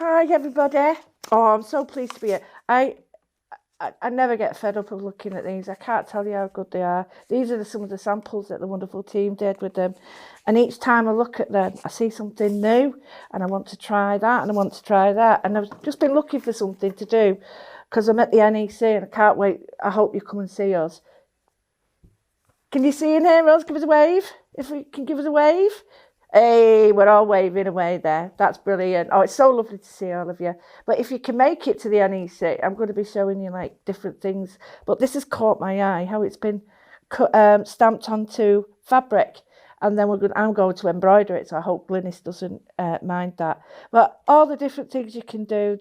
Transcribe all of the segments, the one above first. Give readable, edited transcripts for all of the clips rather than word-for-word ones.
Hi everybody. Oh, I'm so pleased to be here. I never get fed up of looking at these. I can't tell you how good they are. These are some of the samples that the wonderful team did with them. And each time I look at them, I see something new and I want to try that and I want to try that. And I've just been looking for something to do because I'm at the NEC and I can't wait. I hope you come and see us. Can you see in here, Rose? Give us a wave. If we can give us a wave. Hey, we're all waving away there. That's brilliant. Oh, it's so lovely to see all of you. But if you can make it to the NEC, I'm going to be showing you like different things. But this has caught my eye, how it's been stamped onto fabric. And then I'm going to embroider it, so I hope Glynis doesn't mind that. But all the different things you can do,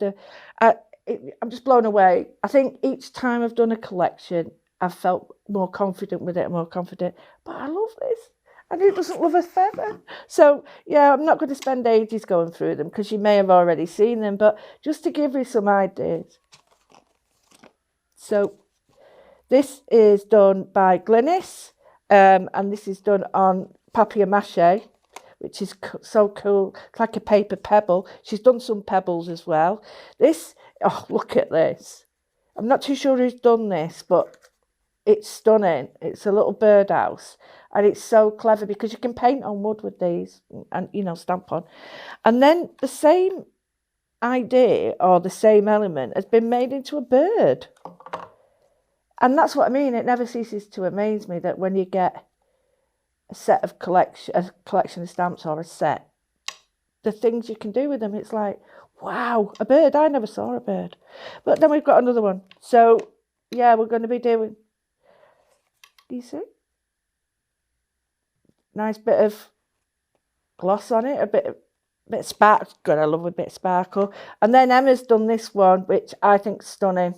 I'm just blown away. I think each time I've done a collection, I've felt more confident with it, more confident. But I love this. And who doesn't love a feather? So, yeah, I'm not going to spend ages going through them because you may have already seen them, but just to give you some ideas. So, this is done by Glynis, and this is done on papier-mâché, which is so cool. It's like a paper pebble. She's done some pebbles as well. Oh, look at this. I'm not too sure who's done this, but it's stunning. It's a little birdhouse. And it's so clever because you can paint on wood with these and, stamp on. And then the same idea or the same element has been made into a bird. And that's what I mean. It never ceases to amaze me that when you get a collection of stamps or a set, the things you can do with them, it's like, wow, a bird. I never saw a bird. But then we've got another one. So, yeah, we're going to be doing, you see? Nice bit of gloss on it, a bit of sparkle. God, I love a bit of sparkle. And then Emma's done this one, which I think's stunning.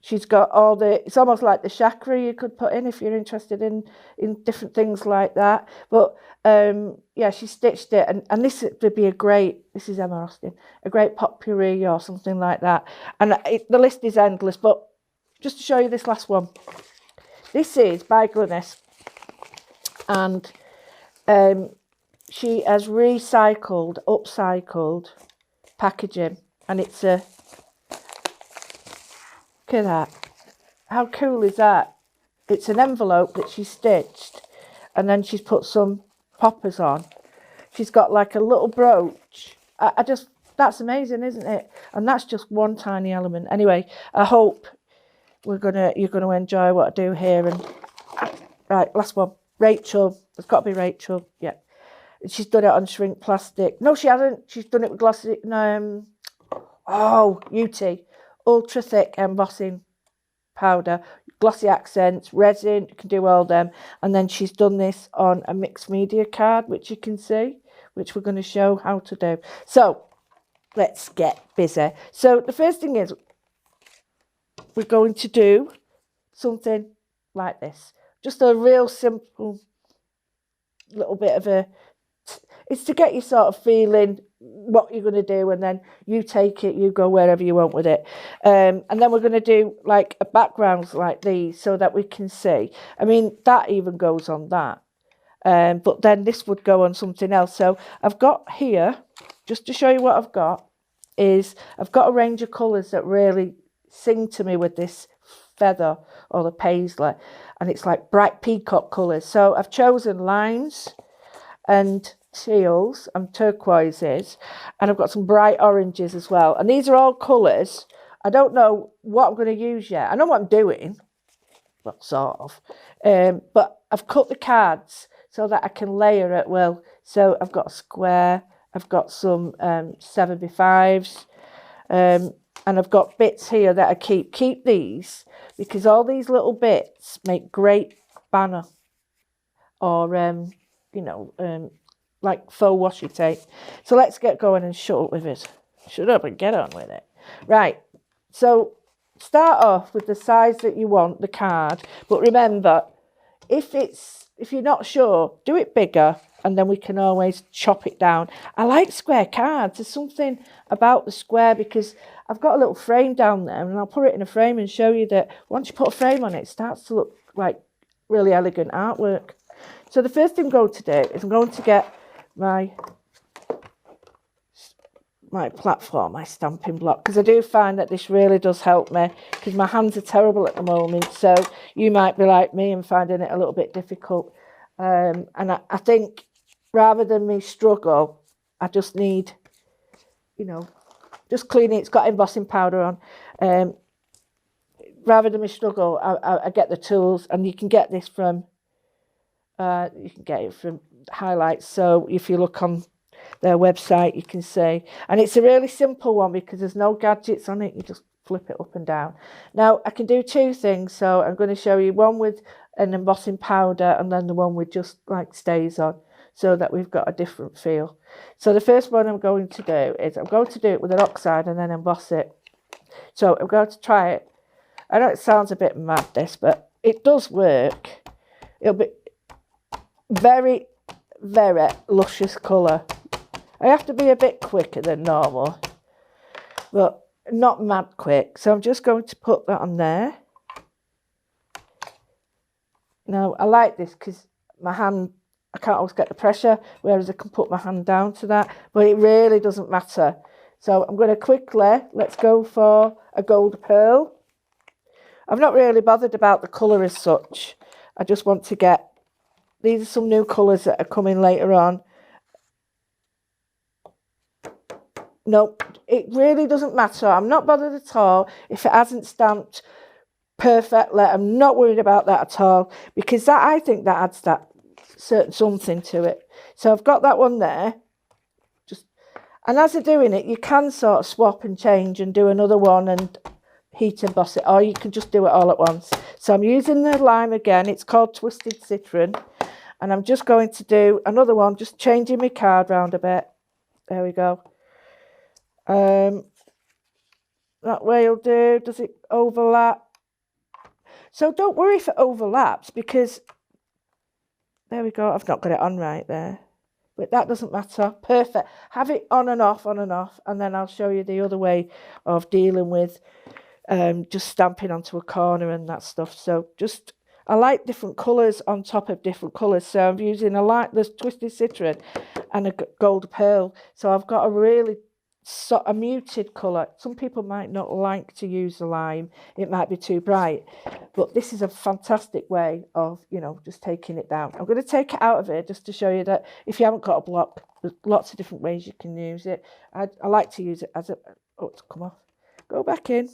She's got it's almost like the chakra you could put in if you're interested in different things like that. But yeah, she stitched it, and this would be this is Emma Austin, a great potpourri or something like that. And the list is endless, but just to show you this last one. This is by Glynis. And she has upcycled packaging. And it's look at that. How cool is that? It's an envelope that she stitched. And then she's put some poppers on. She's got like a little brooch. That's amazing, isn't it? And that's just one tiny element. Anyway, I hope you're gonna enjoy what I do here. And right, last one. Rachel, it's got to be Rachel, yeah. She's done it on shrink plastic. No, she hasn't. She's done it with glossy, UT, ultra thick embossing powder, glossy accents, resin, you can do all them. And then she's done this on a mixed media card, which you can see, which we're going to show how to do. So, let's get busy. So, the first thing is, we're going to do something like this. Just a real simple little bit of it's to get you sort of feeling what you're going to do, and then you take it, you go wherever you want with it. And then we're going to do like a background like these so that we can see. I mean, that even goes on that. But then this would go on something else. So I've got here, just to show you what I've got, I've got a range of colours that really sing to me with this feather or the paisley, and it's like bright peacock colours. So I've chosen limes and teals and turquoises, and I've got some bright oranges as well. And these are all colours. I don't know what I'm going to use yet. I know what I'm doing, well, sort of. But I've cut the cards so that I can layer at will. So I've got a square, I've got some 7x5s, and I've got bits here that I keep these because all these little bits make great banner or like faux washi tape. So let's get going and shut up with it. Shut up and get on with it. Right. So start off with the size that you want the card, but remember, if you're not sure, do it bigger, and then we can always chop it down. I like square cards. There's something about the square because I've got a little frame down there, and I'll put it in a frame and show you that once you put a frame on it, it starts to look like really elegant artwork. So the first thing I'm going to do is I'm going to get my my platform, my stamping block, because I do find that this really does help me, because my hands are terrible at the moment, so you might be like me and finding it a little bit difficult. And I think rather than me struggle, I just need, you know, just clean it. It's got embossing powder on. Rather than me struggle, I get the tools, and you can get this from, you can get it from Highlights. So if you look on their website, you can see, and it's a really simple one because there's no gadgets on it. You just flip it up and down. Now I can do two things, so I'm going to show you one with an embossing powder and then the one with just like stays on, so that we've got a different feel. So the first one I'm going to do is I'm going to do it with an oxide and then emboss it. So I'm going to try it. I know it sounds a bit mad this, but it does work. It'll be very, very luscious colour. I have to be a bit quicker than normal, but not mad quick. So I'm just going to put that on there. Now, I like this because my hand, I can't always get the pressure, whereas I can put my hand down to that, but it really doesn't matter. So I'm going to quickly, let's go for a gold pearl. I'm not really bothered about the colour as such. I just want to get, these are some new colours that are coming later on. Nope, it really doesn't matter. I'm not bothered at all if it hasn't stamped perfectly. I'm not worried about that at all, because that, I think that adds that certain something to it. So I've got that one there. And as I'm doing it, you can sort of swap and change and do another one and heat emboss it, or you can just do it all at once. So I'm using the lime again. It's called Twisted Citron. And I'm just going to do another one, just changing my card round a bit. There we go. That way will do. Does it overlap? So don't worry if it overlaps, because there we go. I've not got it on right there, but that doesn't matter. Perfect. Have it on and off, and then I'll show you the other way of dealing with just stamping onto a corner and that stuff. So just, I like different colours on top of different colours. So I'm using this Twisted Citron and a gold pearl. So I've got a really a muted colour. Some people might not like to use the lime. It might be too bright. But this is a fantastic way of, you know, just taking it down. I'm going to take it out of it just to show you that if you haven't got a block, there's lots of different ways you can use it. I like to use it as a... Oh, it's come off. Go back in.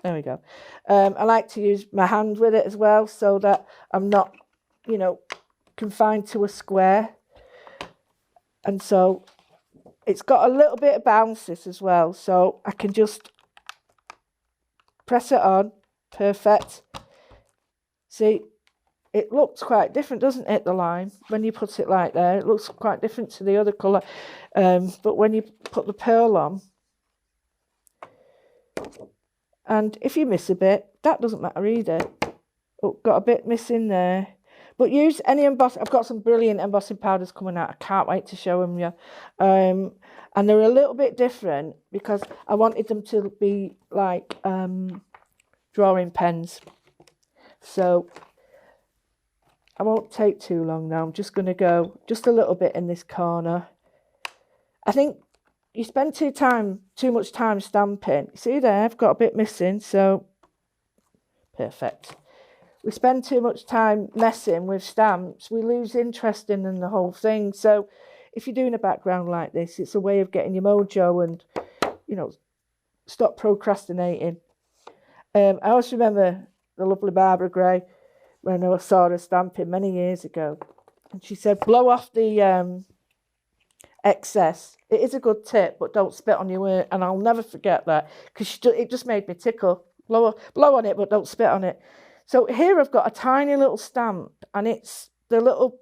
There we go. I like to use my hand with it as well, so that I'm not, you know, confined to a square. And so it's got a little bit of bounce this as well, so I can just press it on. Perfect. See, it looks quite different, doesn't it, the lime, when you put it like there. It looks quite different to the other colour. But when you put the pearl on, and if you miss a bit, that doesn't matter either. Oh, got a bit missing there. But use any embossing. I've got some brilliant embossing powders coming out. I can't wait to show them you. And they're a little bit different because I wanted them to be like drawing pens. So I won't take too long now. I'm just going to go just a little bit in this corner. I think you spend too much time stamping. See there, I've got a bit missing, so perfect. We spend too much time messing with stamps, we lose interest in the whole thing. So if you're doing a background like this, it's a way of getting your mojo and, you know, stop procrastinating. I always remember the lovely Barbara Gray when I saw her stamping many years ago, and she said, blow off the excess. It is a good tip, but don't spit on your work. And I'll never forget that, because it just made me tickle. Blow on it, but don't spit on it. So here I've got a tiny little stamp, and it's the little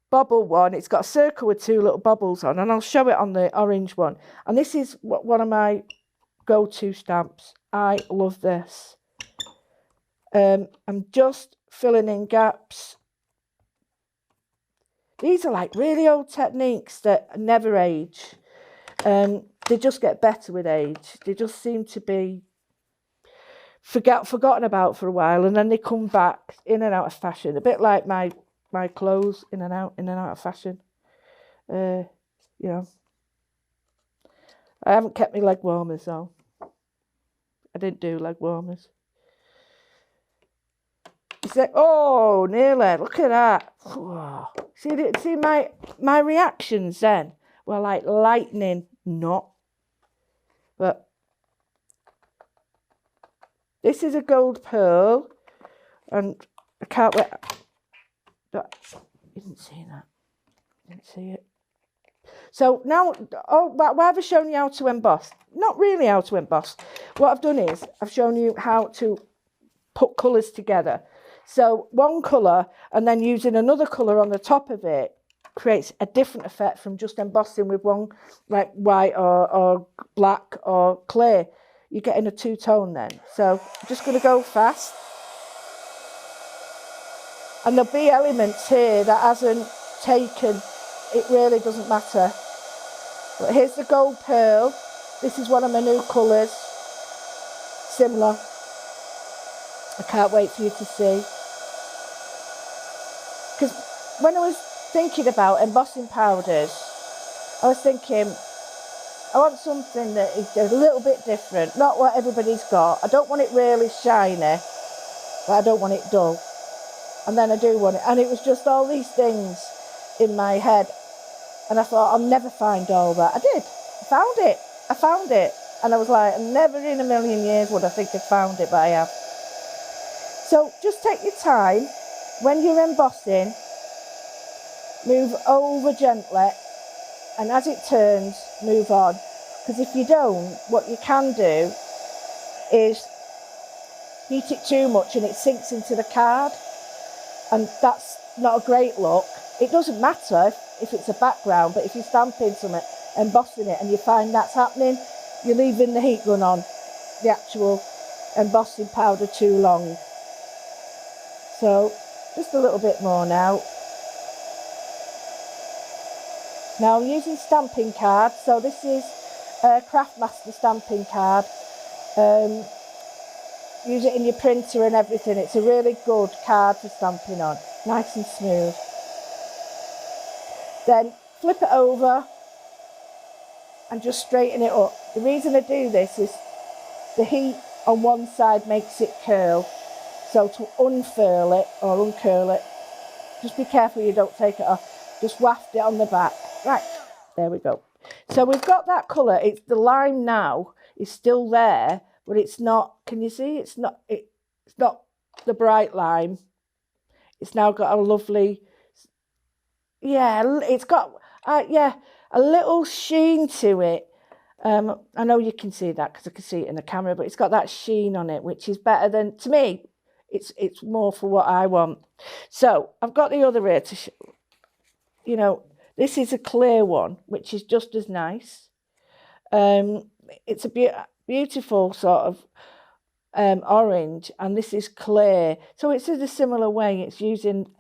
bobble one. It's got a circle with two little bubbles on, and I'll show it on the orange one. And this is one of my go-to stamps. I love this. I'm just filling in gaps. These are like really old techniques that never age. They just get better with age. They just seem to be forgotten about for a while, and then they come back in and out of fashion. A bit like my clothes, in and out of fashion. You know. I haven't kept my leg warmers though. I didn't do leg warmers. It's like, oh, nearly. Look at that. Whoa. See my reactions then were like lightning, not. But this is a gold pearl, and I can't wait. You didn't see that. Didn't see it. So now, why have I shown you how to emboss? Not really how to emboss. What I've done is I've shown you how to put colours together. So one colour and then using another colour on the top of it creates a different effect from just embossing with one, like white or black or clear. You're getting a two-tone then. So I'm just going to go fast. And there'll be elements here that hasn't taken. It really doesn't matter. But here's the gold pearl. This is one of my new colours. Similar. I can't wait for you to see. Because when I was thinking about embossing powders, I was thinking, I want something that is a little bit different. Not what everybody's got. I don't want it really shiny, but I don't want it dull. And then I do want it. And it was just all these things in my head. And I thought, I'll never find all that. I did. I found it. I found it. And I was like, never in a million years would I think I found it, but I have. So just take your time. When you're embossing, move over gently. And as it turns, move on. Because if you don't, what you can do is heat it too much and it sinks into the card. And that's not a great look. It doesn't matter if it's a background, but if you're stamping something, embossing it, and you find that's happening, you're leaving the heat gun on, the actual embossing powder too long. So just a little bit more now. Now I'm using stamping cards. So this is a Craftmaster stamping card. Use it in your printer and everything. It's a really good card for stamping on. Nice and smooth. Then flip it over and just straighten it up. The reason I do this is the heat on one side makes it curl. So to unfurl it or uncurl it, just be careful you don't take it off. Just waft it on the back. Right, there we go. So we've got that colour. It's the lime now is still there, but it's not. Can you see? It's not the bright lime. It's now got a lovely. Yeah, it's got a little sheen to it. I know you can see that because I can see it in the camera, but it's got that sheen on it, which is better than, to me, it's more for what I want. So I've got the other here to show. You know, this is a clear one, which is just as nice. It's a beautiful sort of orange, and this is clear. So it's in a similar way. It's using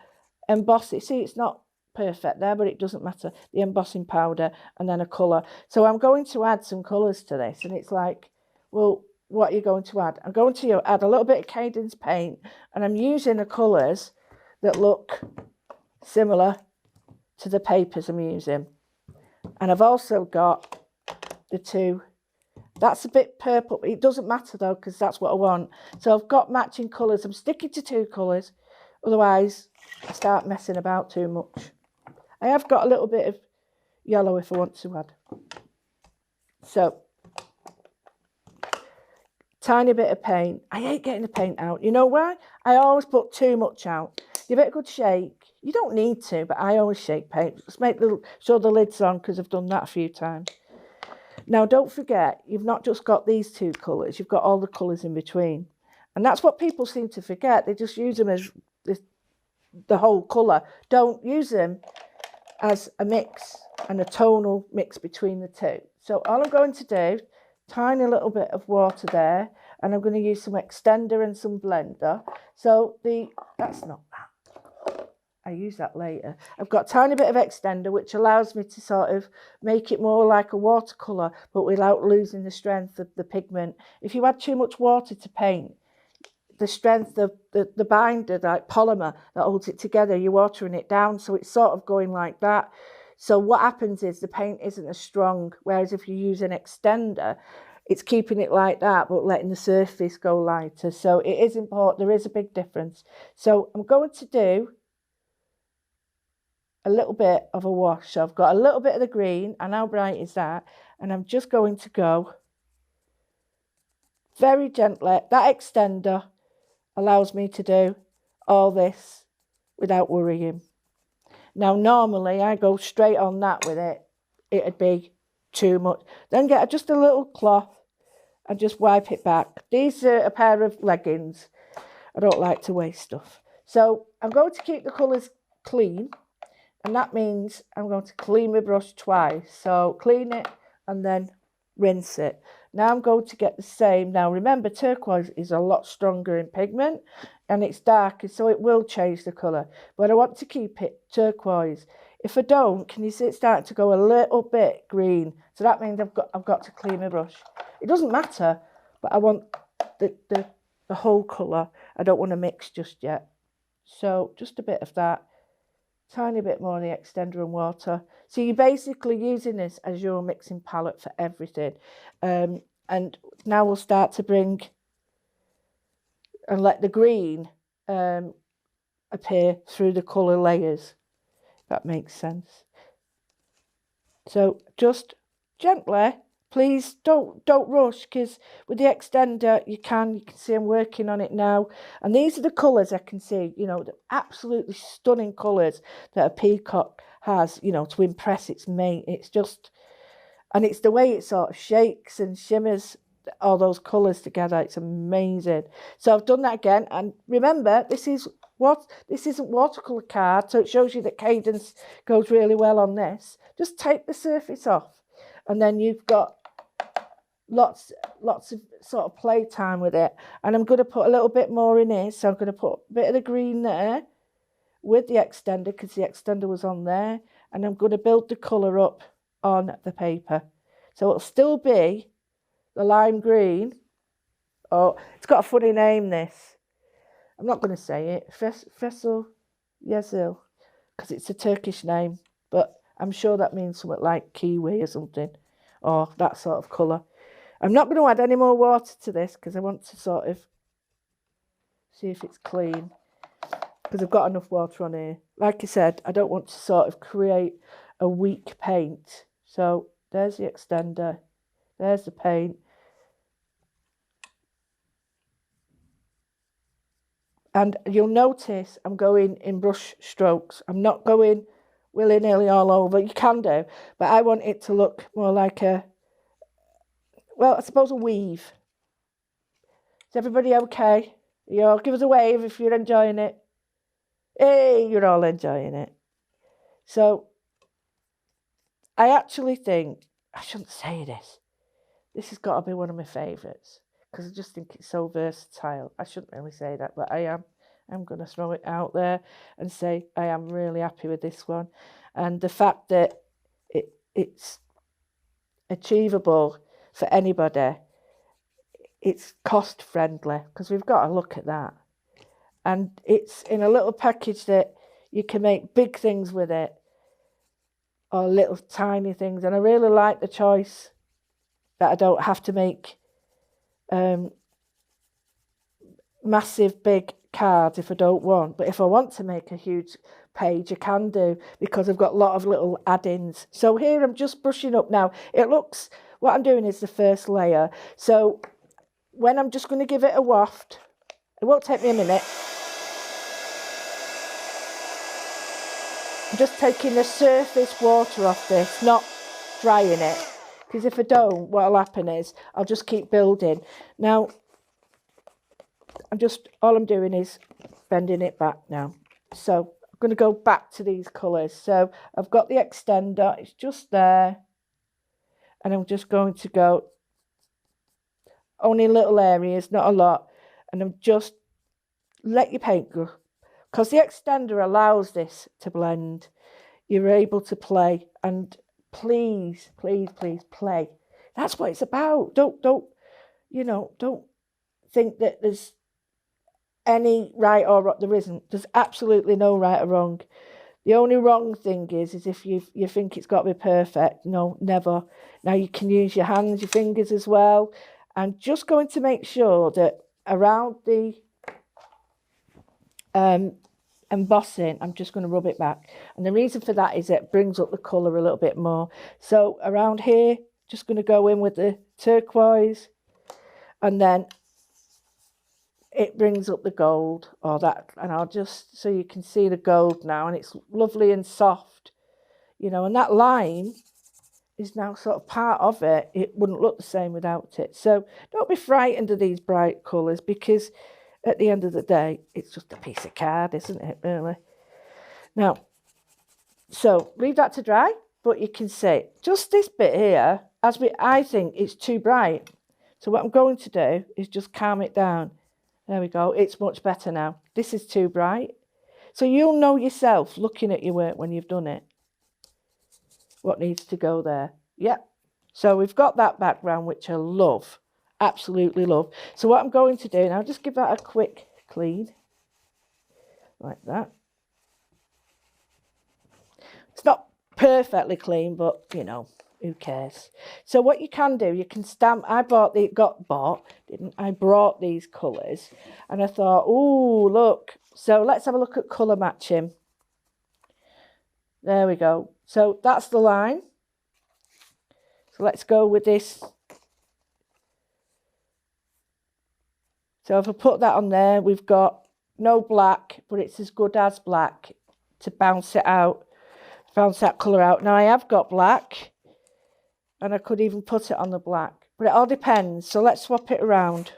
embossing. See, it's not perfect there, but it doesn't matter. The embossing powder and then a colour. So I'm going to add some colours to this, and it's like, well, what are you going to add? I'm going to add a little bit of Cadence paint, and I'm using the colours that look similar to the papers I'm using. And I've also got the two. That's a bit purple. It doesn't matter though, because that's what I want. So I've got matching colours. I'm sticking to two colours. Otherwise, I start messing about too much. I have got a little bit of yellow if I want to add. So, tiny bit of paint. I hate getting the paint out. You know why? I always put too much out. Give it a good shake. You don't need to, but I always shake paint. Just show the lids on, because I've done that a few times. Now, don't forget, you've not just got these two colours. You've got all the colours in between. And that's what people seem to forget. They just use them as the whole colour. Don't use them as a mix and a tonal mix between the two. So all I'm going to do, tiny little bit of water there, and I'm going to use some extender and some blender. So that's not that. I use that later. I've got a tiny bit of extender, which allows me to sort of make it more like a watercolour, but without losing the strength of the pigment. If you add too much water to paint, the strength of the binder, like polymer that holds it together, you're watering it down, so it's sort of going like that. So what happens is the paint isn't as strong, whereas if you use an extender, it's keeping it like that, but letting the surface go lighter. So it is important. There is a big difference. So I'm going to do a little bit of a wash. So I've got a little bit of the green, and how bright is that? And I'm just going to go very gently. That extender allows me to do all this without worrying. Now, normally I go straight on that with it. It'd be too much. Then get just a little cloth and just wipe it back. These are a pair of leggings. I don't like to waste stuff. So I'm going to keep the colours clean. And that means I'm going to clean my brush twice. So clean it and then rinse it. Now I'm going to get the same. Now remember, turquoise is a lot stronger in pigment and it's darker, so it will change the colour. But I want to keep it turquoise. If I don't, can you see it's starting to go a little bit green? So that means I've got to clean my brush. It doesn't matter, but I want the whole colour. I don't want to mix just yet. So just a bit of that. Tiny bit more in the extender and water. So you're basically using this as your mixing palette for everything. And now we'll start to bring and let the green appear through the colour layers. If that makes sense. So just gently, please don't rush, because with the extender you can see I'm working on it now, and these are the colours I can see, you know, the absolutely stunning colours that a peacock has, you know, to impress its mate. It's just, and it's the way it sort of shakes and shimmers all those colours together. It's amazing. So I've done that again, and remember, this isn't watercolour card, so it shows you that cadence goes really well on this. Just take the surface off, and then you've got lots of sort of play time with it. And I'm going to put a little bit more in here, so I'm going to put a bit of the green there with the extender, because the extender was on there, and I'm going to build the colour up on the paper. So it'll still be the lime green. Oh, it's got a funny name, this. I'm not going to say it. Faisal Yazil, because it's a Turkish name, but I'm sure that means something like kiwi or something, or that sort of colour. I'm not going to add any more water to this, because I want to sort of see if it's clean, because I've got enough water on here. Like I said, I don't want to sort of create a weak paint. So there's the extender, there's the paint. And you'll notice I'm going in brush strokes. I'm not going willy-nilly all over. You can do, but I want it to look more like a, well, I suppose a weave. Is everybody okay? You all give us a wave if you're enjoying it. Hey, you're all enjoying it. So I actually think, I shouldn't say this. This has got to be one of my favourites, because I just think it's so versatile. I shouldn't really say that, but I am. I'm going to throw it out there and say I am really happy with this one. And the fact that it's achievable for anybody, it's cost friendly, because we've got to look at that. And it's in a little package that you can make big things with it, or little tiny things. And I really like the choice that I don't have to make massive big cards if I don't want. But if I want to make a huge page, I can do, because I've got a lot of little add-ins. So here I'm just brushing up now. It looks, what I'm doing is the first layer. So when I'm just going to give it a waft, it won't take me a minute. I'm just taking the surface water off this, not drying it. Because if I don't, what'll happen is I'll just keep building. Now, all I'm doing is bending it back now. So I'm going to go back to these colours. So I've got the extender, it's just there. And I'm just going to go only little areas, not a lot. And I'm just, let your paint go. Because the extender allows this to blend. You're able to play, and please, please, please play. That's what it's about. Don't think that there's any right or wrong. There isn't. There's absolutely no right or wrong. The only wrong thing is if you think it's got to be perfect. No, never. Now you can use your hands, your fingers as well. I'm just going to make sure that around the embossing, I'm just going to rub it back. And the reason for that is it brings up the colour a little bit more. So around here, just going to go in with the turquoise, and then it brings up the gold, or that, and I'll just, so you can see the gold now, and it's lovely and soft, you know, and that line is now sort of part of it. It wouldn't look the same without it. So don't be frightened of these bright colours, because at the end of the day, it's just a piece of card, isn't it, really? Now, so leave that to dry, but you can see just this bit here, I think it's too bright. So what I'm going to do is just calm it down. There we go. It's much better now. This is too bright. So you'll know yourself, looking at your work when you've done it, what needs to go there. Yep. So we've got that background, which I love. Absolutely love. So what I'm going to do, and I'll just give that a quick clean. Like that. It's not perfectly clean, but, you know, who cares? So what you can do, you can stamp. I brought these colours, and I thought, oh, look. So let's have a look at colour matching. There we go. So that's the line. So let's go with this. So if I put that on there, we've got no black, but it's as good as black to bounce that colour out. Now I have got black, and I could even put it on the black, but it all depends. So let's swap it around.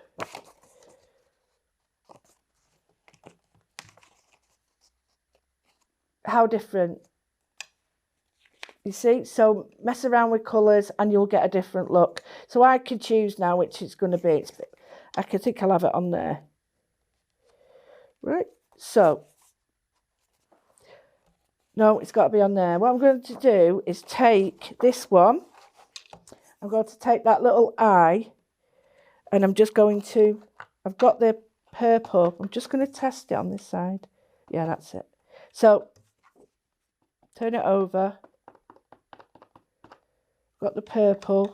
How different. You see? So mess around with colours and you'll get a different look. So I can choose now which it's going to be. I think I'll have it on there. Right, so. No, it's got to be on there. What I'm going to do is take this one. I'm going to take that little eye, and I'm just going to, I've got the purple. I'm just going to test it on this side. Yeah, that's it. So, turn it over. Got the purple.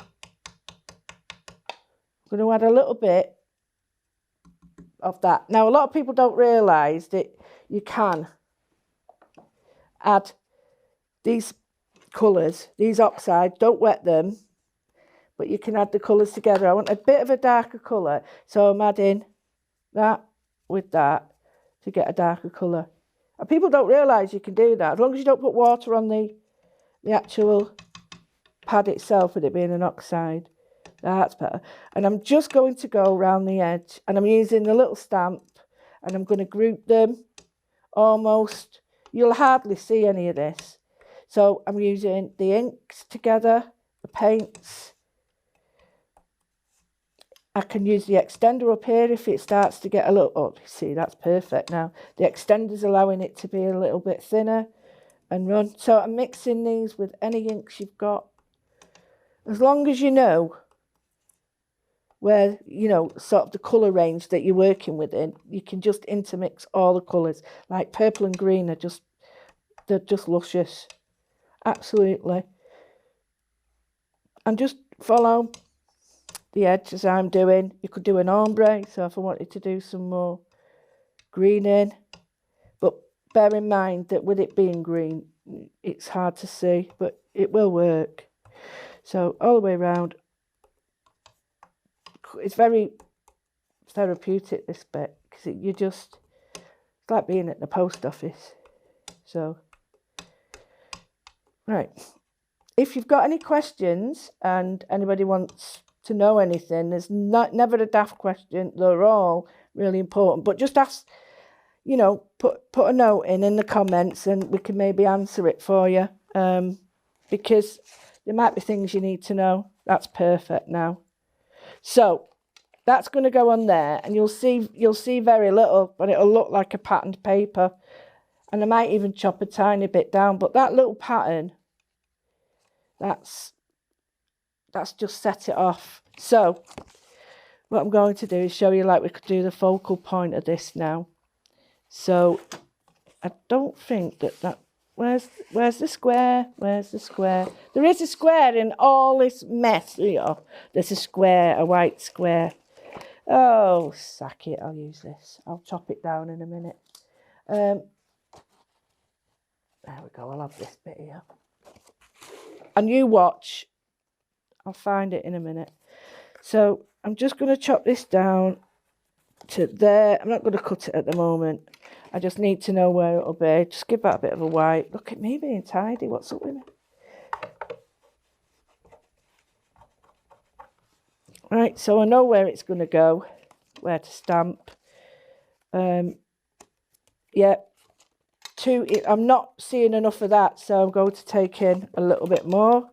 I'm going to add a little bit of that. Now, a lot of people don't realise that you can add these colours, these oxides, don't wet them, but you can add the colours together. I want a bit of a darker colour, so I'm adding that with that to get a darker colour. And people don't realise you can do that, as long as you don't put water on the actual pad itself, with it being an oxide. That's better. And I'm just going to go around the edge, and I'm using the little stamp, and I'm going to group them almost. You'll hardly see any of this. So I'm using the inks together, the paints. I can use the extender up here if it starts to get a little, oh, see, that's perfect now. The extender's allowing it to be a little bit thinner and run. So I'm mixing these with any inks you've got. As long as you know where, you know, sort of the colour range that you're working within, you can just intermix all the colours. Like purple and green are just, they're just luscious. Absolutely. And just follow the edge as I'm doing. You could do an ombre, so if I wanted to do some more green in. But bear in mind that with it being green, it's hard to see, but it will work. So all the way around. It's very therapeutic, this bit, because it's like being at the post office. So, right. If you've got any questions and anybody wants to know anything, there's never a daft question. They're all really important. But just ask, you know, put a note in the comments, and we can maybe answer it for you. Because there might be things you need to know. That's perfect now. So that's going to go on there, and you'll see very little, but it'll look like a patterned paper. And I might even chop a tiny bit down, but that little pattern, that's just set it off. So what I'm going to do is show you, like, we could do the focal point of this now. So I don't think that Where's the square? Where's the square? There is a square in all this mess. Here. There's a square, a white square. Oh, sack it. I'll use this. I'll chop it down in a minute. There we go. I'll have this bit here. And you watch. I'll find it in a minute. So I'm just going to chop this down to there. I'm not going to cut it at the moment. I just need to know where it'll be. Just give that a bit of a wipe. Look at me being tidy. What's up with me? Right, so I know where it's going to go, where to stamp. Yeah, I'm not seeing enough of that, so I'm going to take in a little bit more.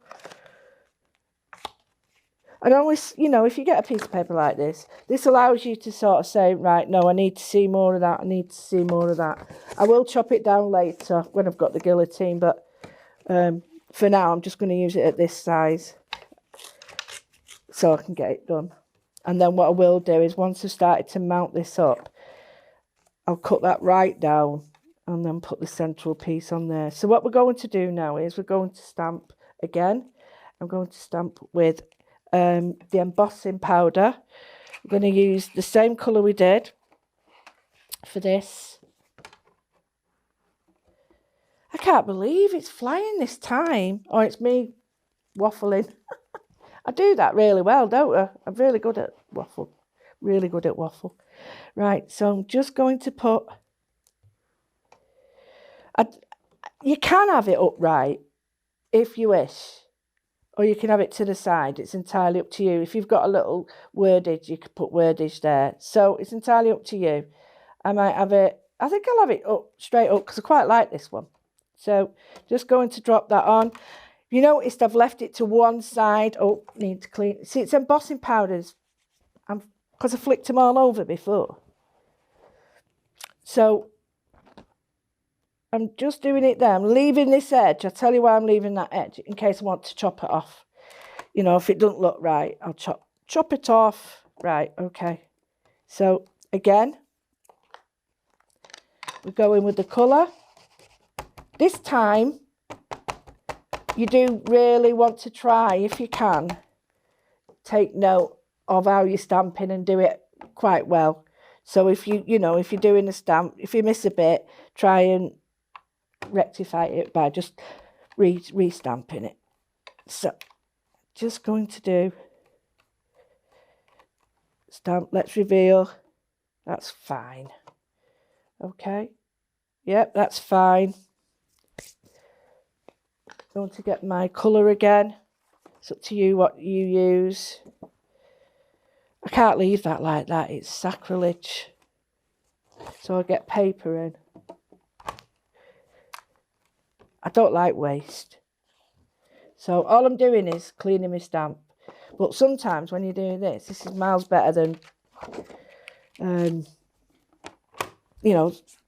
And always, you know, if you get a piece of paper like this allows you to sort of say, right, no, I need to see more of that. I need to see more of that. I will chop it down later when I've got the guillotine, but for now, I'm just going to use it at this size so I can get it done. And then what I will do is once I've started to mount this up, I'll cut that right down and then put the central piece on there. So what we're going to do now is we're going to stamp again. I'm going to stamp with the embossing powder. I'm going to use the same colour we did for this. I can't believe it's flying this time. Or it's me waffling. I do that really well, don't I? I'm really good at waffle. Really good at waffle. Right, so I'm just going to put... You can have it upright if you wish. Or you can have it to the side. It's entirely up to you. If you've got a little wordage, you could put wordage there. So it's entirely up to you. I might have it... I think I'll have it up straight up because I quite like this one. So just going to drop that on. You noticed I've left it to one side. Oh, need to clean. See, it's embossing powders. Because I flicked them all over before. So I'm just doing it there. I'm leaving this edge. I'll tell you why I'm leaving that edge in case I want to chop it off. You know, if it doesn't look right, I'll chop it off. Right, okay. So again, we're going with the colour. This time, you do really want to try, if you can, take note of how you're stamping and do it quite well. So if if you're doing a stamp, if you miss a bit, try and rectify it by just re-stamping it. So just going to do stamp, let's reveal. That's fine. Okay. Yep, that's fine. Going to get my colour again. It's up to you what you use. I can't leave that like that. It's sacrilege. So I'll get paper in. I don't like waste. So all I'm doing is cleaning my stamp. But sometimes when you're doing this is miles better than,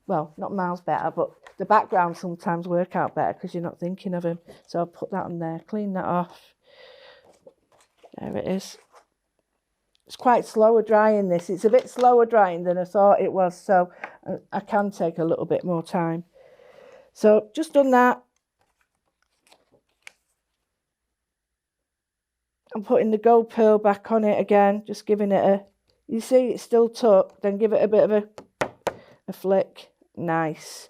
well, not miles better, but the backgrounds sometimes work out better because you're not thinking of them. So I'll put that on there, clean that off. There it is. It's quite slower drying this. It's a bit slower drying than I thought it was, so I can take a little bit more time. So just done that. I'm putting the gold pearl back on it again, just giving it a, you see it's still tucked, then give it a bit of a flick. Nice.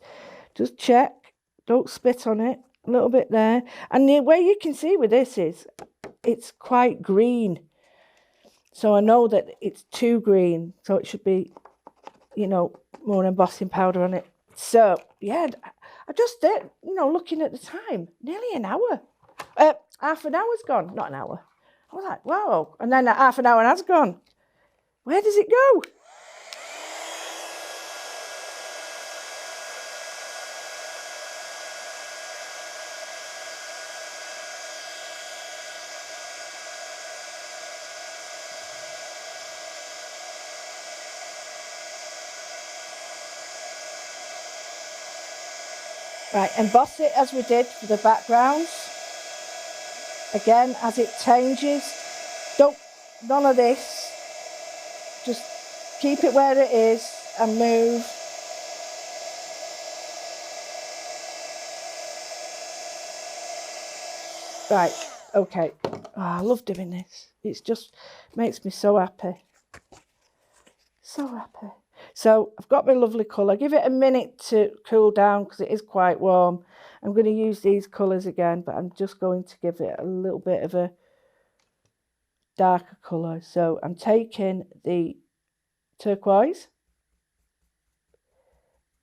Just check, don't spit on it, a little bit there. And the way you can see with this is, it's quite green. So I know that it's too green, so it should be, more embossing powder on it. So, yeah, I just did, looking at the time, nearly an hour. Half an hour's gone, not an hour. I was like, wow. And then half an hour has gone. Where does it go? Right, emboss it as we did for the backgrounds. Again, as it changes, none of this. Just keep it where it is and move. Right, okay. Oh, I love doing this. It just makes me so happy. So happy. So I've got my lovely colour. Give it a minute to cool down because it is quite warm. I'm going to use these colours again, but I'm just going to give it a little bit of a darker colour. So I'm taking the turquoise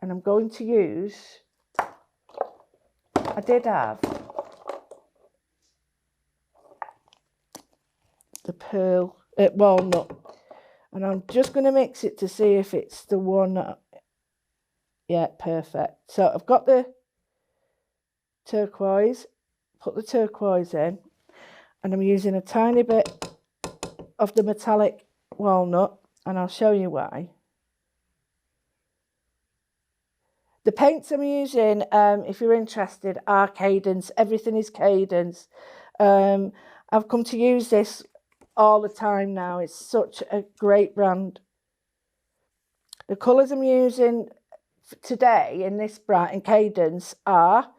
and I'm going to use, I did have the pearl, walnut, and I'm just going to mix it to see if it's the one. Yeah, perfect. So I've got the turquoise, put the turquoise in, and I'm using a tiny bit of the metallic walnut, and I'll show you why. The paints I'm using, if you're interested, are Cadence. Everything is Cadence. I've come to use this all the time now. It's such a great brand. The colours I'm using today in this brand in Cadence are,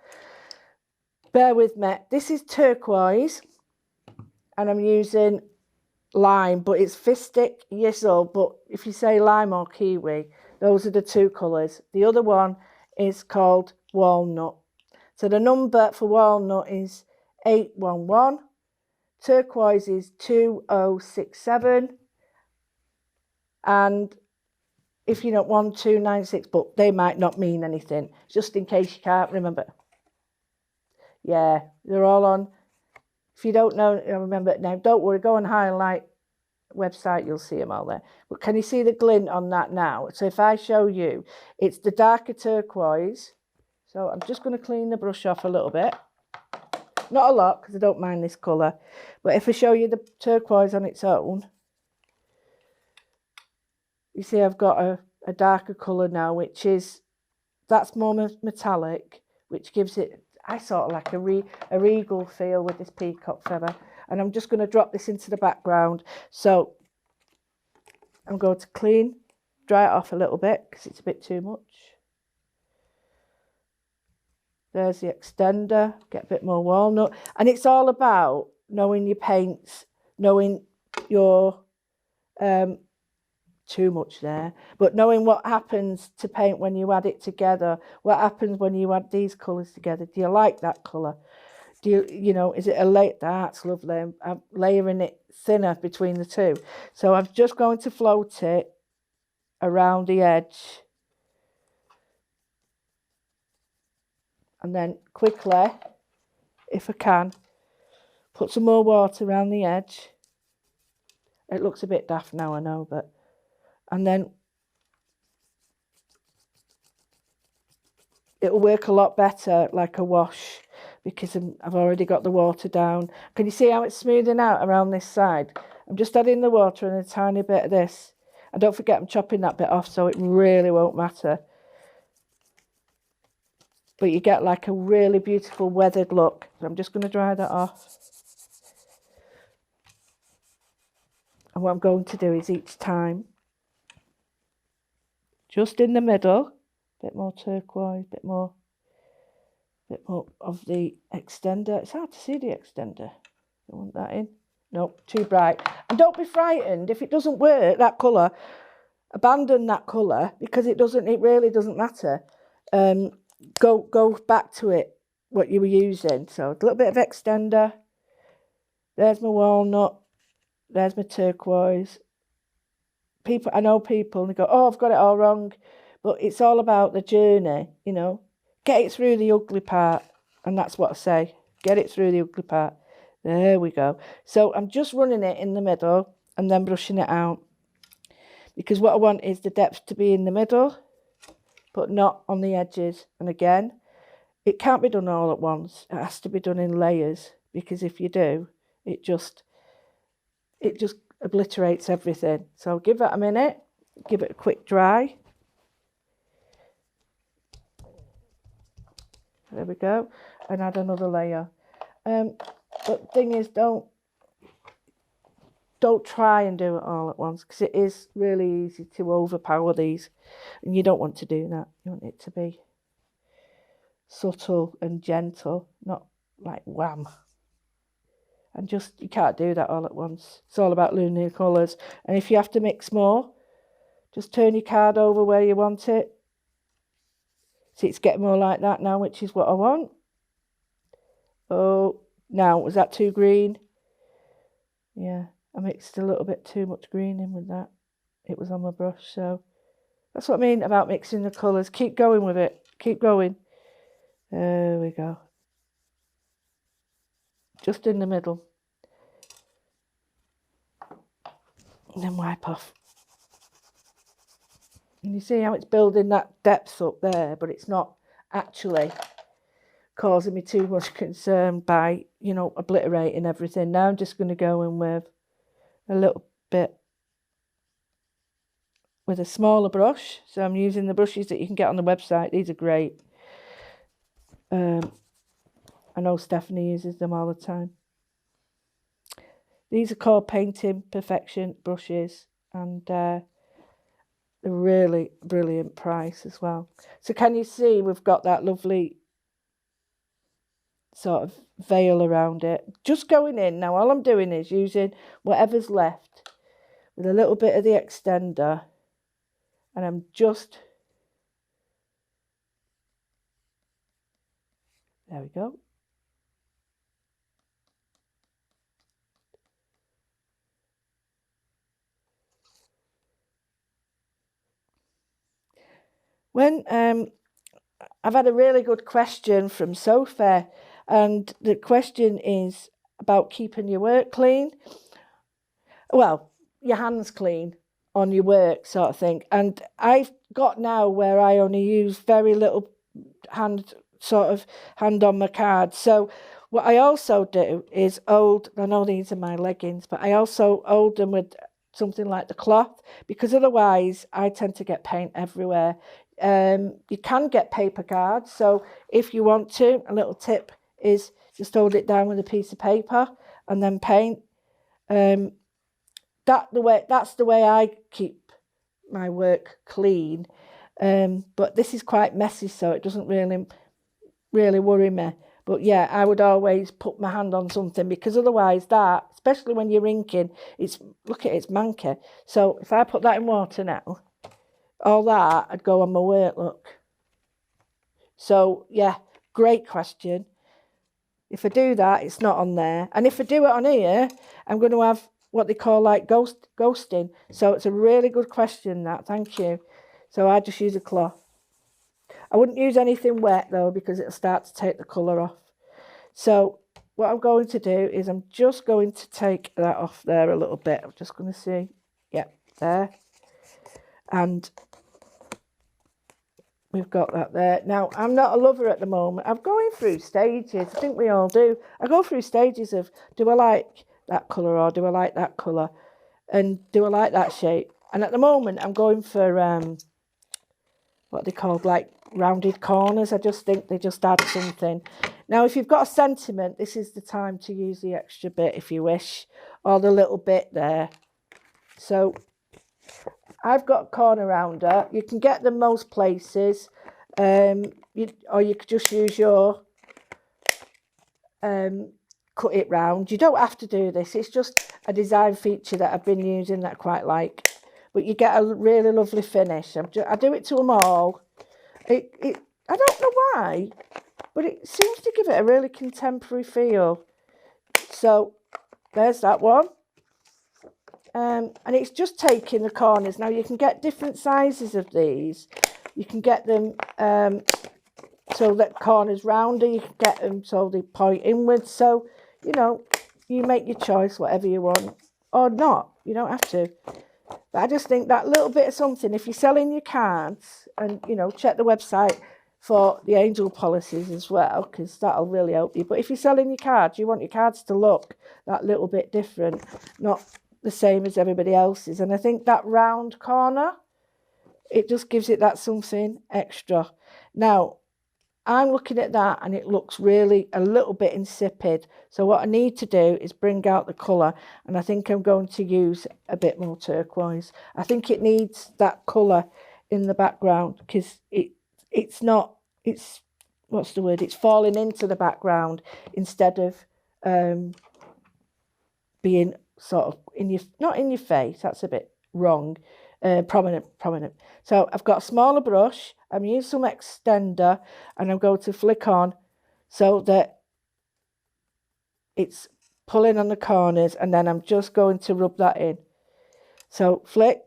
bear with me, this is turquoise, and I'm using lime, but it's Fistic Yisel, but if you say lime or kiwi, those are the two colours. The other one is called walnut. So the number for walnut is 811, turquoise is 2067, and if you don't 1296, but they might not mean anything, just in case you can't remember. Yeah, they're all on. If you don't know, remember it now, don't worry, go on Highlight website, you'll see them all there. But can you see the glint on that now? So if I show you, it's the darker turquoise. So I'm just going to clean the brush off a little bit. Not a lot, because I don't mind this colour. But if I show you the turquoise on its own, you see I've got a darker colour now, which is, that's more metallic, which gives it, I sort of like a regal feel with this peacock feather. And I'm just going to drop this into the background. So I'm going to dry it off a little bit because it's a bit too much. There's the extender, get a bit more walnut. And it's all about knowing your paints, knowing your, too much there, but knowing what happens to paint when you add it together. What happens when you add these colours together? Do you like that colour? Do you know, is it a layer? That's lovely. I'm layering it thinner between the two. So I'm just going to float it around the edge. And then quickly, if I can, put some more water around the edge. It looks a bit daft now, I know, but... And then it'll work a lot better like a wash because I've already got the water down. Can you see how it's smoothing out around this side? I'm just adding the water and a tiny bit of this. And don't forget I'm chopping that bit off so it really won't matter. But you get like a really beautiful weathered look. So I'm just going to dry that off. And what I'm going to do is each time, just in the middle, a bit more turquoise, a bit more of the extender. It's hard to see the extender. I want that in. Nope, too bright. And don't be frightened if it doesn't work, that colour. Abandon that colour because it really doesn't matter. Go back to it, what you were using. So a little bit of extender. There's my walnut. There's my turquoise. I know people and they go, oh, I've got it all wrong. But it's all about the journey, you know. Get it through the ugly part. And that's what I say. Get it through the ugly part. There we go. So I'm just running it in the middle and then brushing it out. Because what I want is the depth to be in the middle, but not on the edges. And again, it can't be done all at once. It has to be done in layers. Because if you do, it just obliterates everything. So give that a minute. Give it a quick dry. There we go. And add another layer. But the thing is, don't try and do it all at once because it is really easy to overpower these. And you don't want to do that. You want it to be subtle and gentle, not like wham. And just, you can't do that all at once. It's all about learning your colours. And if you have to mix more, just turn your card over where you want it. See, it's getting more like that now, which is what I want. Oh, now, was that too green? Yeah, I mixed a little bit too much green in with that. It was on my brush, so that's what I mean about mixing the colours. Keep going with it. Keep going. There we go. Just in the middle. And then wipe off. And you see how it's building that depth up there, but it's not actually causing me too much concern by, you know, obliterating everything. Now I'm just going to go in with a little bit with a smaller brush. So I'm using the brushes that you can get on the website. These are great. I know Stephanie uses them all the time. These are called Painting Perfection brushes, and they're really brilliant price as well. So can you see we've got that lovely sort of veil around it? Just going in now, all I'm doing is using whatever's left with a little bit of the extender, and I'm just, there we go. When I've had a really good question from Sophie, and the question is about keeping your work clean. Well, your hands clean on your work sort of thing. And I've got now where I only use very little hand on my cards. So what I also do is I know these are my leggings, but I also hold them with something like the cloth, because otherwise I tend to get paint everywhere. You can get paper cards, so if you want to, a little tip is just hold it down with a piece of paper and then paint. That's the way I keep my work clean. But this is quite messy, so it doesn't really worry me. But yeah, I would always put my hand on something, because otherwise that, especially when you're inking, it's manky. So if I put that in water now, all that would go on my work, look. So yeah, great question. If I do that, it's not on there. And if I do it on here, I'm going to have what they call like ghosting. So it's a really good question, that. Thank you. So I just use a cloth. I wouldn't use anything wet though, because it'll start to take the colour off. So what I'm going to do is I'm just going to take that off there a little bit. I'm just going to see. Yeah, there. And we've got that there. Now, I'm not a lover at the moment. I'm going through stages. I think we all do. I go through stages of, do I like that colour or do I like that colour? And do I like that shape? And at the moment, I'm going for what they call like rounded corners. I just think they just add something. Now, if you've got a sentiment, this is the time to use the extra bit if you wish, or the little bit there. So I've got a corner rounder. You can get them most places, or you could just use your cut it round. You don't have to do this. It's just a design feature that I've been using that I quite like. But you get a really lovely finish. I do it to them all. I don't know why, but it seems to give it a really contemporary feel. So there's that one. And it's just taking the corners. Now you can get different sizes of these. You can get them so that corners rounder. You can get them so they point inwards. So, you know, you make your choice, whatever you want, or not. You don't have to. But I just think that little bit of something, if you're selling your cards, and, you know, check the website for the angel policies as well, because that'll really help you. But if you're selling your cards, you want your cards to look that little bit different, not the same as everybody else's. And I think that round corner, it just gives it that something extra. Now, I'm looking at that and it looks really a little bit insipid. So what I need to do is bring out the colour, and I think I'm going to use a bit more turquoise. I think it needs that colour in the background, because it's what's the word? It's falling into the background instead of being sort of in your, not in your face, that's a bit wrong, prominent. So I've got a smaller brush, I'm using some extender, and I'm going to flick on so that it's pulling on the corners, and then I'm just going to rub that in. So flick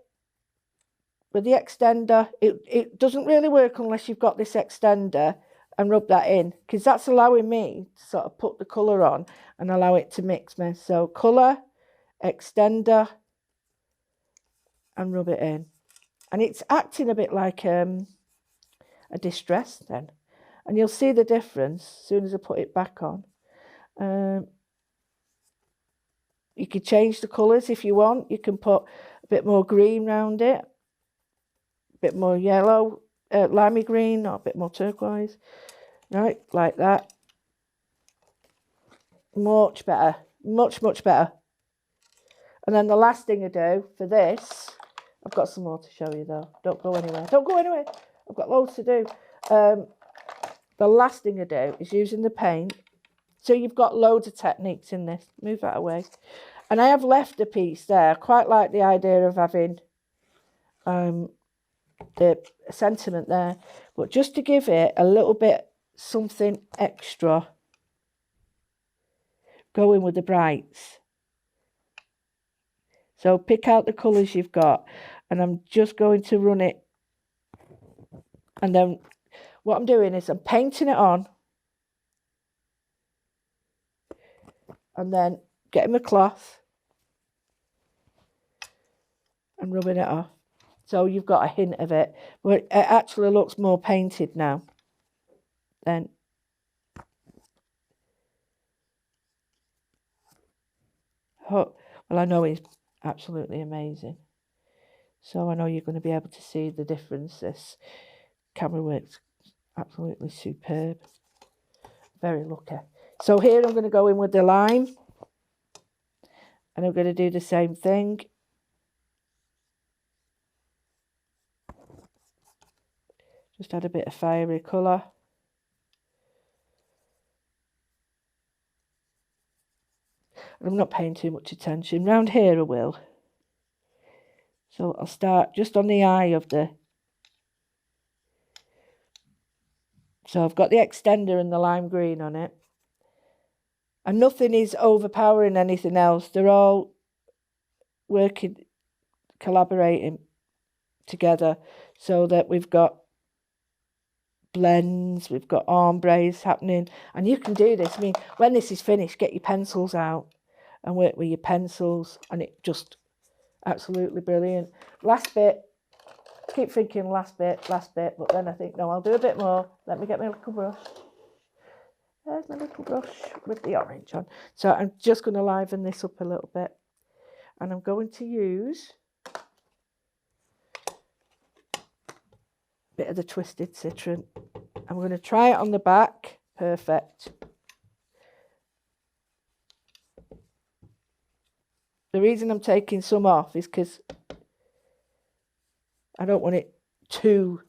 with the extender. It doesn't really work unless you've got this extender, and rub that in, because that's allowing me to sort of put the colour on and allow it to mix me. So colour, extender, and rub it in. And it's acting a bit like a distress then. And you'll see the difference as soon as I put it back on. You could change the colours if you want. You can put a bit more green around it, a bit more yellow, limey green, or a bit more turquoise. Right, like that. Much better. Much better. And then the last thing I do for this, I've got some more to show you though. Don't go anywhere. Don't go anywhere. I've got loads to do. The last thing I do is using the paint. So you've got loads of techniques in this. Move that away. And I have left a piece there. I quite like the idea of having the sentiment there. But just to give it a little bit something extra, go in with the brights. So pick out the colours you've got, and I'm just going to run it. And then what I'm doing is I'm painting it on, and then getting my cloth and rubbing it off. So you've got a hint of it, but it actually looks more painted now. Then well, I know it's absolutely amazing. So I know you're going to be able to see the difference. This camera works absolutely superb. Very lucky. So here I'm going to go in with the lime, and I'm going to do the same thing. Just add a bit of fiery colour. And I'm not paying too much attention. Round here I will. So I'll start just on the eye of the... So I've got the extender and the lime green on it. And nothing is overpowering anything else. They're all working, collaborating together so that we've got blends, we've got ombres happening. And you can do this. I mean, when this is finished, get your pencils out and work with your pencils, and it just absolutely brilliant. Last bit, keep thinking last bit, but then I think, no, I'll do a bit more. Let me get my little brush. There's my little brush with the orange on. So I'm just going to liven this up a little bit, and I'm going to use a bit of the Twisted Citron. I'm going to try it on the back. Perfect. The reason I'm taking some off is because I don't want it too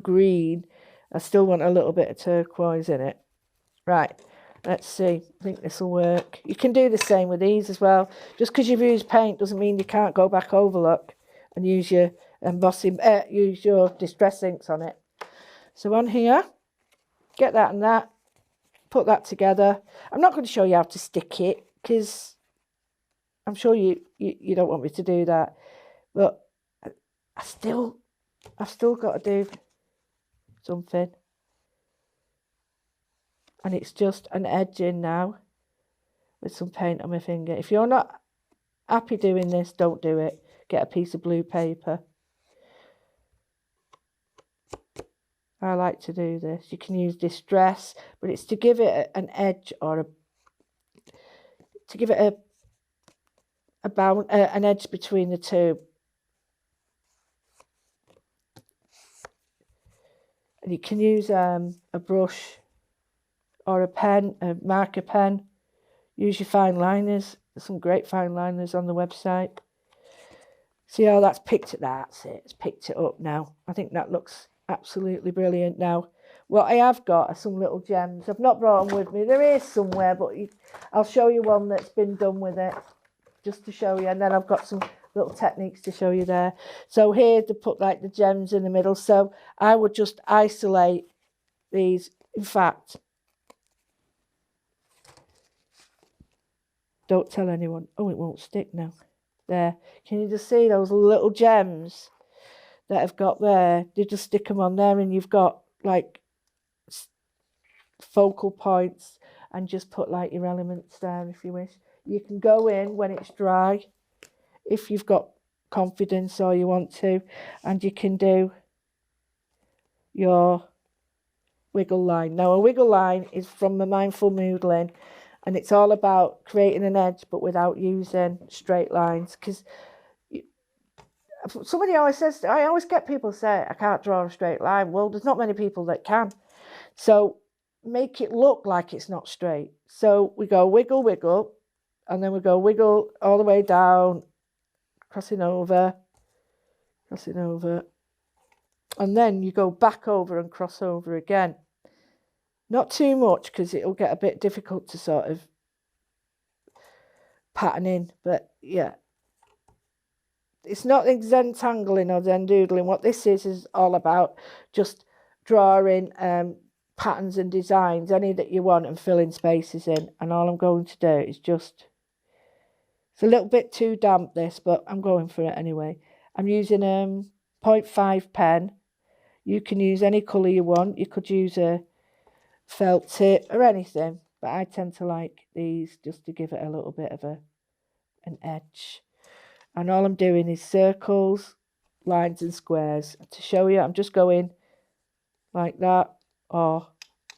green. I still want a little bit of turquoise in it. Right, let's see. I think this will work. You can do the same with these as well. Just because you've used paint doesn't mean you can't go back over, look, and use your embossing, use your distress inks on it. So on here, get that and that, put that together. I'm not going to show you how to stick it because I'm sure you don't want me to do that, but I've still got to do something. And it's just an edging now with some paint on my finger. If you're not happy doing this, don't do it. Get a piece of blue paper. I like to do this. You can use distress, but it's to give it an edge, or to give it an edge between the two. And you can use a brush or a pen, a marker pen. Use your fine liners. There's some great fine liners on the website. See how that's picked it? That's it. It's picked it up now. I think that looks absolutely brilliant now. what I have got are some little gems. I've not brought them with me. There is somewhere, but I'll show you one that's been done with it, just to show you. And then I've got some little techniques to show you there. So here to put like the gems in the middle. So I would just isolate these. In fact, don't tell anyone. Oh, it won't stick now. There. Can you just see those little gems that I've got there? You just stick them on there and you've got like focal points, and just put like your elements there if you wish. You can go in when it's dry if you've got confidence or you want to, and you can do your wiggle line. Now a wiggle line is from the Mindful Moodling, and it's all about creating an edge but without using straight lines, because somebody always says, I always get people say I can't draw a straight line. Well, there's not many people that can, so make it look like it's not straight. So we go wiggle, wiggle, and then we go wiggle all the way down, crossing over, and then you go back over and cross over again. Not too much, because it'll get a bit difficult to sort of pattern in, but yeah. It's not Zentangling or Zendoodling. What this is all about just drawing patterns and designs, any that you want, and filling spaces in. And all I'm going to do is just, it's a little bit too damp this, but I'm going for it anyway. I'm using 0.5 pen. You can use any colour you want. You could use a felt tip or anything, but I tend to like these just to give it a little bit of an edge. And all I'm doing is circles, lines and squares. To show you, I'm just going like that or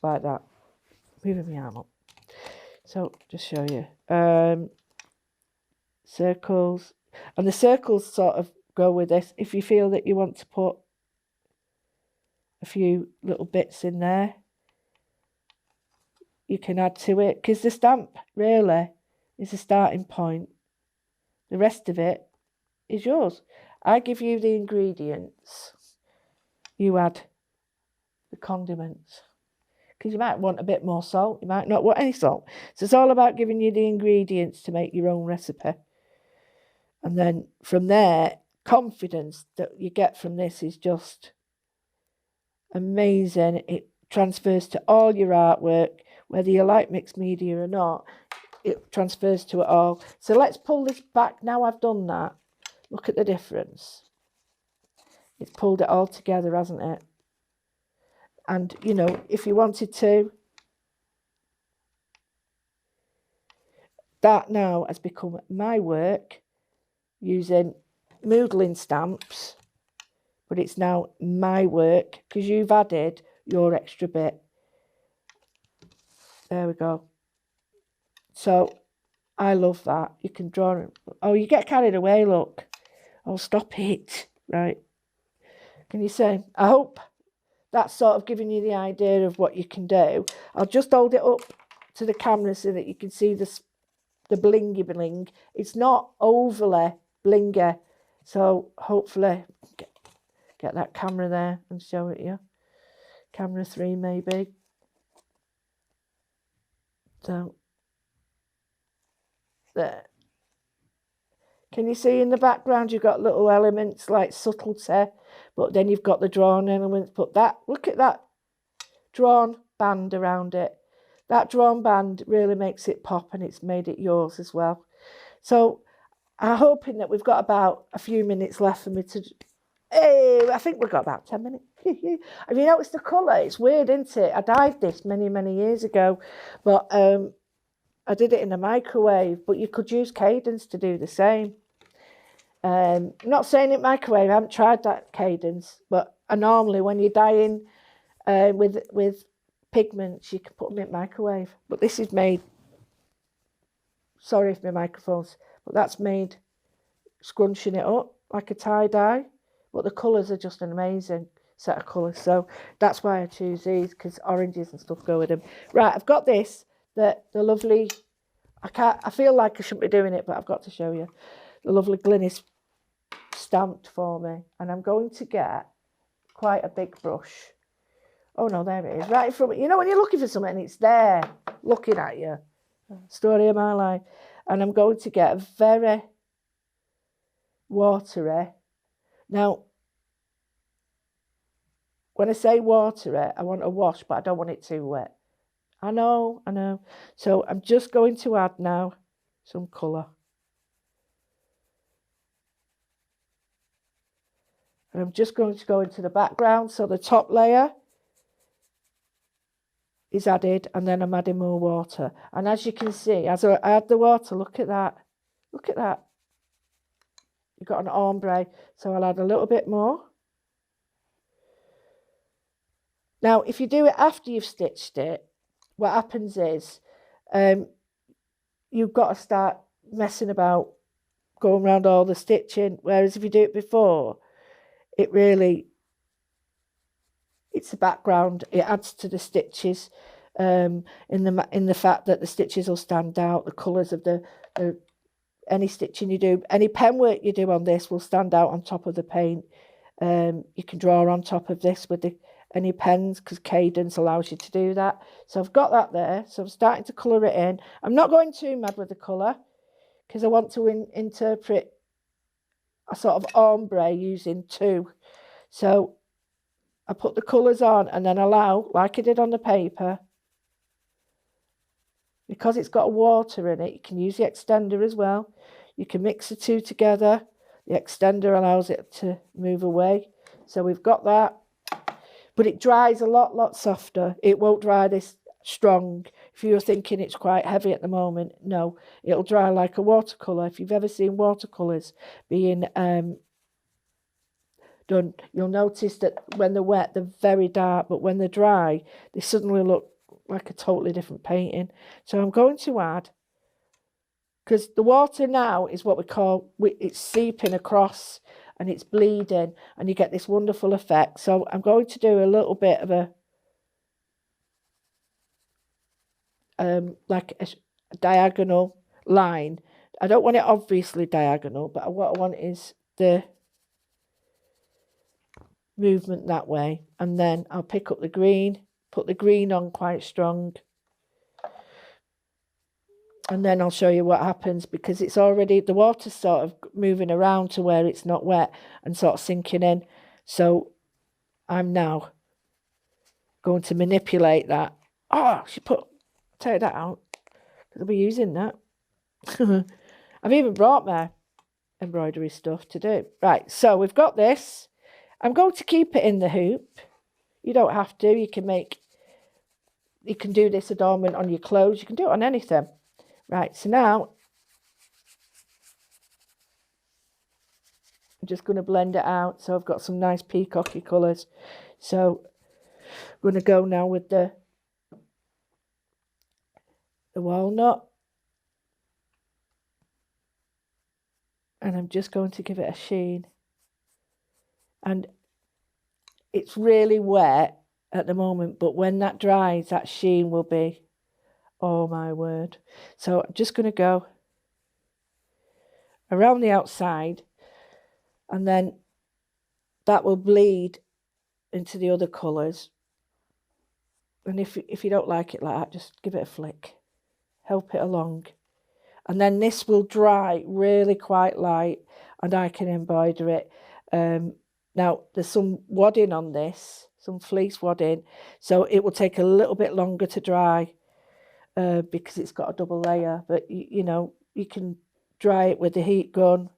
like that. Moving my arm up. So just show you. Circles. And the circles sort of go with this. If you feel that you want to put a few little bits in there, you can add to it, because the stamp really is a starting point. The rest of it is yours. I give you the ingredients. You add the condiments. Because you might want a bit more salt. You might not want any salt. So it's all about giving you the ingredients to make your own recipe. And then from there, confidence that you get from this is just amazing. It transfers to all your artwork, whether you like mixed media or not. It transfers to it all. So let's pull this back. Now I've done that, look at the difference. It's pulled it all together, hasn't it? And, you know, if you wanted to, that now has become my work using Moodling stamps, but it's now my work because you've added your extra bit. There we go. So I love that. You can draw it. Oh, you get carried away, look. Oh, stop it. Right. Can you see? I hope that's sort of giving you the idea of what you can do. I'll just hold it up to the camera so that you can see the blingy bling. It's not overly blingy. So hopefully get that camera there and show it you. Camera 3 maybe. So there. Can you see in the background you've got little elements like subtlety, but then you've got the drawn elements. But that, look at that drawn band around it. That drawn band really makes it pop, and it's made it yours as well. So I'm hoping that we've got about a few minutes left for me to... Hey, I think we've got about 10 minutes. Have you noticed the colour? It's weird, isn't it? I dyed this many, many years ago, but I did it in a microwave, but you could use Cadence to do the same. I'm not saying it microwave, I haven't tried that Cadence, but normally when you're dyeing with pigments, you can put them in microwave. But this is made, sorry if my microphone's, but that's made scrunching it up like a tie-dye. But the colours are just an amazing set of colours. So that's why I choose these, because oranges and stuff go with them. Right, I've got this, the lovely, I feel like I shouldn't be doing it, but I've got to show you. The lovely Glynis stamped for me. And I'm going to get quite a big brush. Oh no, there it is, right in front of you. You know when you're looking for something and it's there, looking at you. Story of my life. And I'm going to get a very watery. Now, when I say watery, I want a wash, but I don't want it too wet. I know. So I'm just going to add now some colour. And I'm just going to go into the background. So the top layer is added, and then I'm adding more water. And as you can see, as I add the water, look at that. Look at that. You've got an ombre. So I'll add a little bit more. Now, if you do it after you've stitched it, what happens is you've got to start messing about, going around all the stitching. Whereas if you do it before, it's the background. It adds to the stitches in the fact that the stitches will stand out. The colours of any stitching you do, any pen work you do on this will stand out on top of the paint. You can draw on top of this with any pens because Cadence allows you to do that. So I've got that there. So I'm starting to colour it in. I'm not going too mad with the colour because I want to interpret a sort of ombre using two. So I put the colours on and then allow, like I did on the paper, because it's got water in it, you can use the extender as well. You can mix the two together. The extender allows it to move away. So we've got that. But it dries a lot softer. It won't dry this strong. If you're thinking it's quite heavy at the moment, no. It'll dry like a watercolour. If you've ever seen watercolours being done, you'll notice that when they're wet, they're very dark. But when they're dry, they suddenly look like a totally different painting. So I'm going to add, because the water now is what we call, it's seeping across and it's bleeding and you get this wonderful effect. So I'm going to do a little bit of a like a diagonal line. I don't want it obviously diagonal, but what I want is the movement that way. And then I'll pick up the green, put the green on quite strong. And then I'll show you what happens, because it's already, the water's sort of moving around to where it's not wet and sort of sinking in. So I'm now going to manipulate that. Oh, take that out, because I'll be using that. I've even brought my embroidery stuff to do. Right, so we've got this. I'm going to keep it in the hoop. You don't have to. You can do this adornment on your clothes. You can do it on anything. Right, so now I'm just going to blend it out. So I've got some nice peacocky colours. So I'm going to go now with the walnut. And I'm just going to give it a sheen. And it's really wet at the moment, but when that dries, that sheen will be, oh my word. So I'm just going to go around the outside, and then that will bleed into the other colours. And if you don't like it like that, just give it a flick. Help it along. And then this will dry really quite light, and I can embroider it. Now, there's some wadding on this, some fleece wadding, so it will take a little bit longer to dry because it's got a double layer. But, you know, you can dry it with the heat gun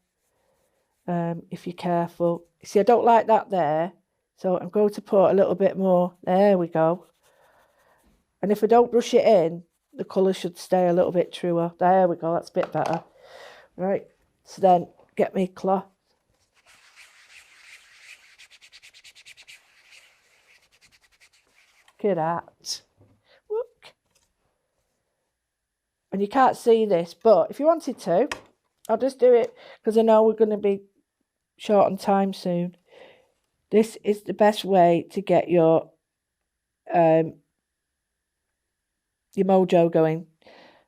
if you're careful. See, I don't like that there, so I'm going to put a little bit more. There we go. And if I don't brush it in, the colour should stay a little bit truer. There we go, that's a bit better. Right, so then get me cloth. Look at that. Look. And you can't see this, but if you wanted to, I'll just do it because I know we're going to be short on time soon. This is the best way to get your mojo going.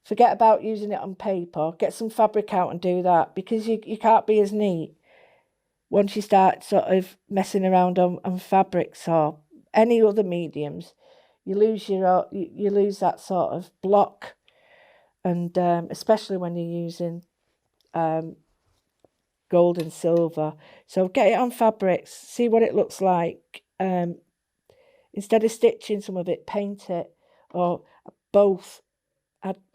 Forget about using it on paper. Get some fabric out and do that, because you can't be as neat once you start sort of messing around on fabrics or any other mediums, you lose you lose that sort of block, and especially when you're using gold and silver. So get it on fabrics, see what it looks like. Instead of stitching some of it, paint it, or both.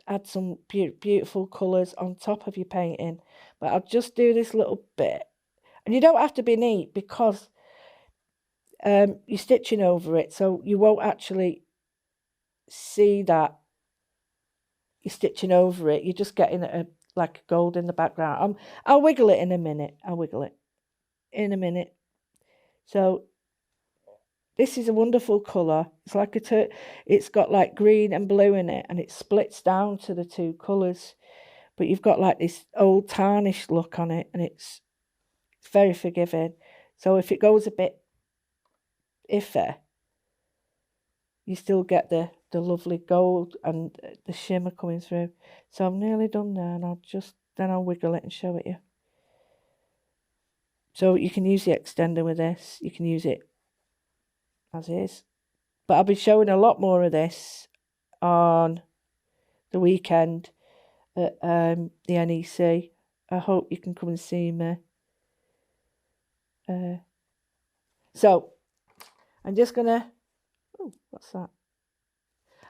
Add some beautiful colours on top of your painting. But I'll just do this little bit. And you don't have to be neat, because you're stitching over it, so you won't actually see that you're stitching over it. You're just getting like gold in the background. I'll wiggle it in a minute. I'll wiggle it in a minute. So this is a wonderful colour. It's like it's got like green and blue in it, and it splits down to the two colours. But you've got like this old tarnished look on it, and it's very forgiving. So if it goes a bit iffy, you still get the lovely gold and the shimmer coming through. So I'm nearly done there, and I'll wiggle it and show it you. So you can use the extender with this. You can use it as is. But I'll be showing a lot more of this on the weekend at the NEC. I hope you can come and see me. So I'm just gonna, oh, what's that?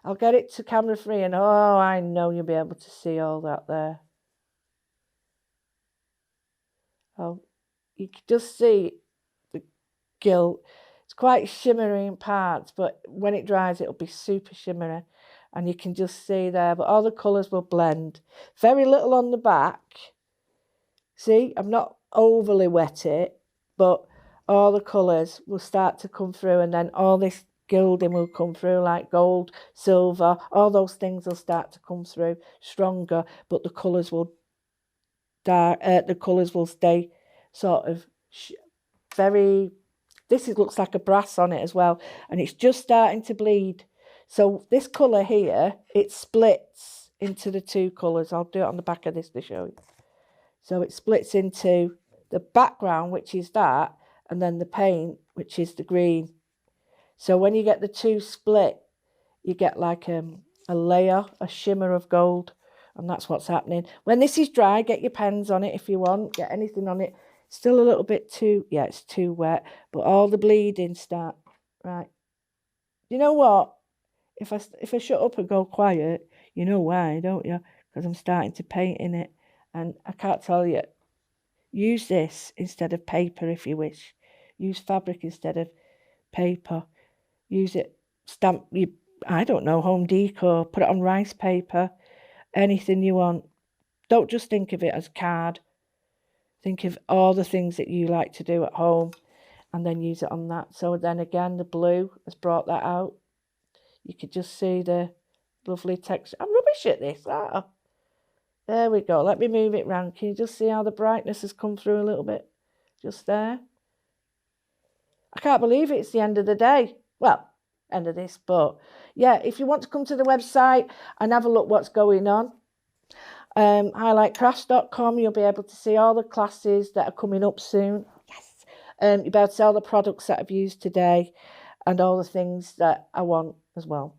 I'll get it to camera free, and oh, I know you'll be able to see all that there. Oh, you can just see the gilt. It's quite shimmery in parts, but when it dries, it'll be super shimmery, and you can just see there. But all the colours will blend. Very little on the back. See, I've not overly wet it, but all the colours will start to come through, and then all this gilding will come through, like gold, silver, all those things will start to come through stronger, but the colours will stay sort of very, looks like a brass on it as well, and it's just starting to bleed. So this colour here, it splits into the two colours. I'll do it on the back of this to show you. So it splits into the background, which is that, and then the paint, which is the green. So when you get the two split, you get like a layer, a shimmer of gold, and that's what's happening. When this is dry, get your pens on it if you want, get anything on it. Still a little bit too, yeah, it's too wet, but all the bleeding start, right. You know what? If I shut up and go quiet, you know why, don't you? Because I'm starting to paint in it, and I can't tell you. Use this instead of paper if you wish. Use fabric instead of paper. Use it, I don't know, home decor, put it on rice paper, anything you want. Don't just think of it as card. Think of all the things that you like to do at home, and then use it on that. So then again, the blue has brought that out. You could just see the lovely texture. I'm rubbish at this. Oh. There we go. Let me move it round. Can you just see how the brightness has come through a little bit? Just there. I can't believe it's the end of the day. Well, end of this, but yeah, if you want to come to the website and have a look what's going on, highlightcrafts.com, you'll be able to see all the classes that are coming up soon. Yes. You'll be able to see all the products that I've used today and all the things that I want as well.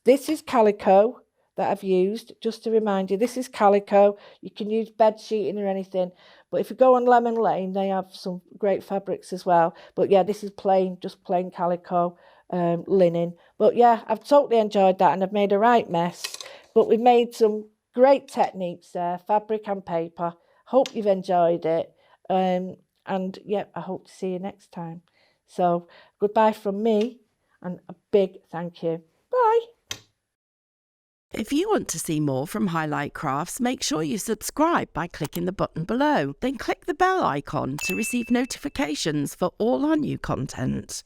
This is calico that I've used, just to remind you. This is calico. You can use bed sheeting or anything, but if you go on Lemon Lane, they have some great fabrics as well. But yeah, this is plain, just plain calico linen. But yeah, I've totally enjoyed that, and I've made a right mess, but we've made some great techniques there, fabric and paper. Hope you've enjoyed it, and yeah, I hope to see you next time. So goodbye from me, and a big thank you. Bye. If you want to see more from Highlight Crafts, make sure you subscribe by clicking the button below. Then click the bell icon to receive notifications for all our new content.